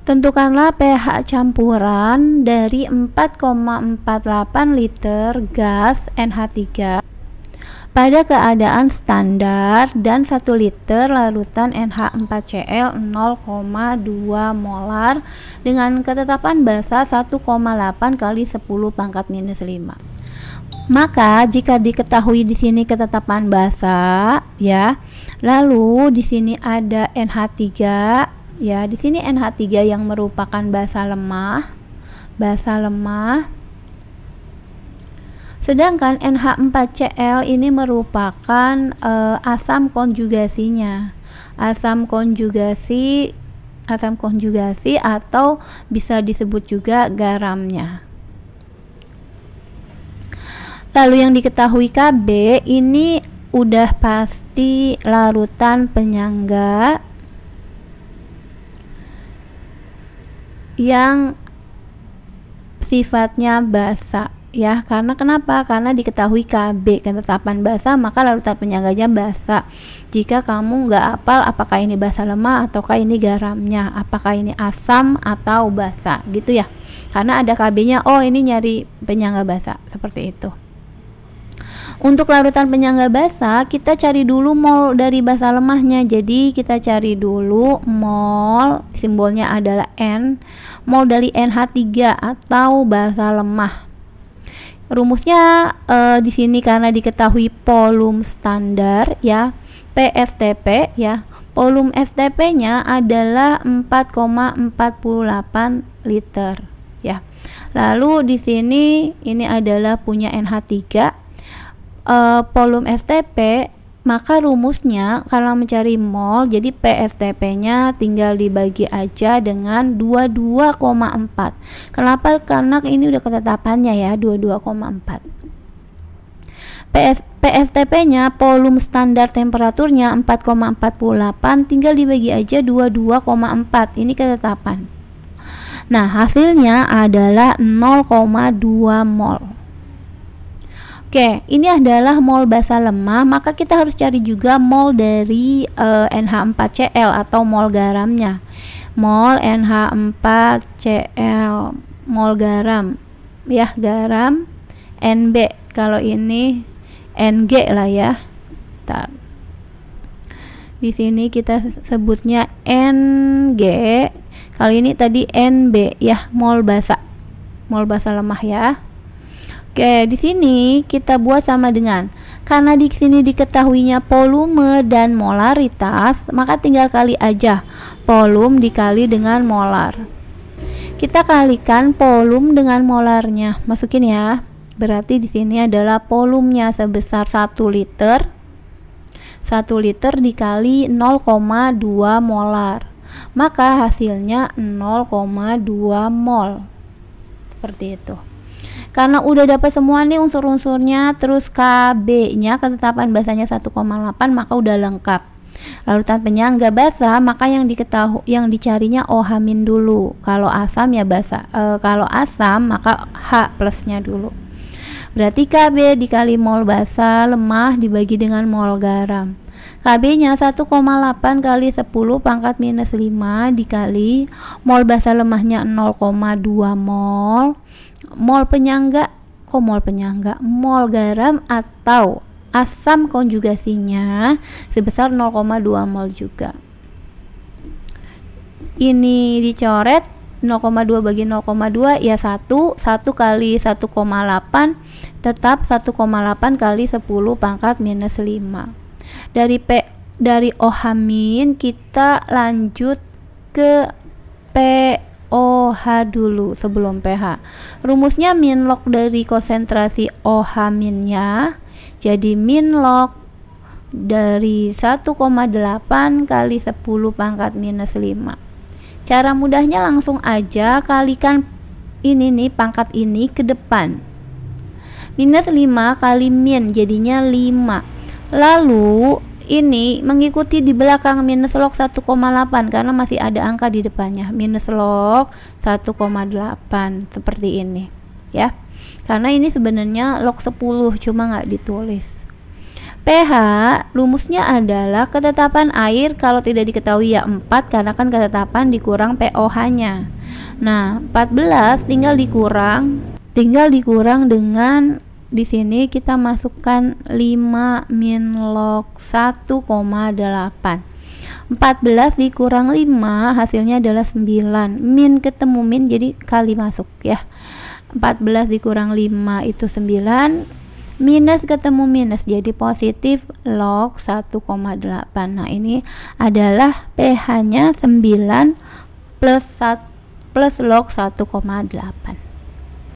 Tentukanlah pH campuran dari 4,48 liter gas NH3 pada keadaan standar dan 1 liter larutan NH4Cl 0,2 molar dengan ketetapan basa 1,8 kali 10 pangkat minus 5. Maka jika diketahui di sini ketetapan basa ya, lalu di sini ada NH3 ya, di sini NH3 yang merupakan basa lemah. Sedangkan NH4Cl ini merupakan asam konjugasinya. Asam konjugasi atau bisa disebut juga garamnya. Lalu yang diketahui Kb ini udah pasti larutan penyangga yang sifatnya basa ya. Karena kenapa? Karena diketahui Kb ketetapan basa, maka larutan penyangganya basa. Jika kamu nggak hafal apakah ini basa lemah ataukah ini garamnya, apakah ini asam atau basa gitu ya. Karena ada Kb-nya, oh ini nyari penyangga basa, seperti itu. Untuk larutan penyangga basa, kita cari dulu mol dari basa lemahnya. Jadi kita cari dulu mol, simbolnya adalah N, mol dari NH3 atau basa lemah. Rumusnya di sini karena diketahui volume standar ya, PSTP ya. Volume STP-nya adalah 4,48 liter ya. Lalu di sini ini adalah punya NH3. Volume STP, maka rumusnya kalau mencari mol, jadi PSTP-nya tinggal dibagi aja dengan 22,4. Kenapa? Karena ini udah ketetapannya ya, 22,4. PSTP-nya volume standar temperaturnya 4,48, tinggal dibagi aja 22,4. Ini ketetapan. Nah, hasilnya adalah 0,2 mol. Oke, ini adalah mol basa lemah, maka kita harus cari juga mol dari NH4Cl atau mol garamnya. Mol NH4Cl, mol garam ya, garam NB, kalau ini NG lah ya. Bentar. Di sini kita sebutnya NG, kalau ini tadi NB ya, mol basa lemah ya. Oke, di sini kita buat sama dengan, karena di sini diketahuinya volume dan molaritas, maka tinggal kali aja volume dikali dengan molar. Kita kalikan volume dengan molarnya, masukin ya. Berarti di sini adalah volumenya sebesar 1 liter. 1 liter dikali 0,2 molar. Maka hasilnya 0,2 mol. Seperti itu. Karena udah dapat semua nih unsur-unsurnya, terus Kb-nya ketetapan basanya 1,8, maka udah lengkap. Larutan penyangga basa, maka yang dicarinya OH- dulu. Kalau asam ya basa. Kalau asam maka H plusnya dulu. Berarti Kb dikali mol basa lemah dibagi dengan mol garam. Kb-nya 1,8 kali 10 pangkat minus 5 dikali mol basa lemahnya 0,2 mol. Mol penyangga, mol garam atau asam konjugasinya sebesar 0,2 mol juga. Ini dicoret 0,2 bagi 0,2 ya 1 kali 1,8 tetap 1,8 kali 10 pangkat minus 5. Dari OH- kita lanjut ke POH dulu sebelum pH. Rumusnya min log dari konsentrasi OH-nya, jadi min log dari 1,8 kali 10 pangkat minus 5. Cara mudahnya langsung aja kalikan ini nih, pangkat ini ke depan. Minus 5 kali min jadinya 5. Lalu ini mengikuti di belakang minus log 1,8 karena masih ada angka di depannya. Minus log 1,8 seperti ini ya. Karena ini sebenarnya log 10 cuma nggak ditulis. pH rumusnya adalah ketetapan air kalau tidak diketahui ya 4, karena kan ketetapan dikurang pOH-nya. Nah, 14 tinggal dikurang dengan di sini kita masukkan 5 min log 1,8. 14 dikurang 5 hasilnya adalah 9. Min ketemu min jadi kali masuk ya. 14 dikurang 5 itu 9. Minus ketemu minus jadi positif log 1,8. Nah, ini adalah pH-nya 9 plus log 1,8.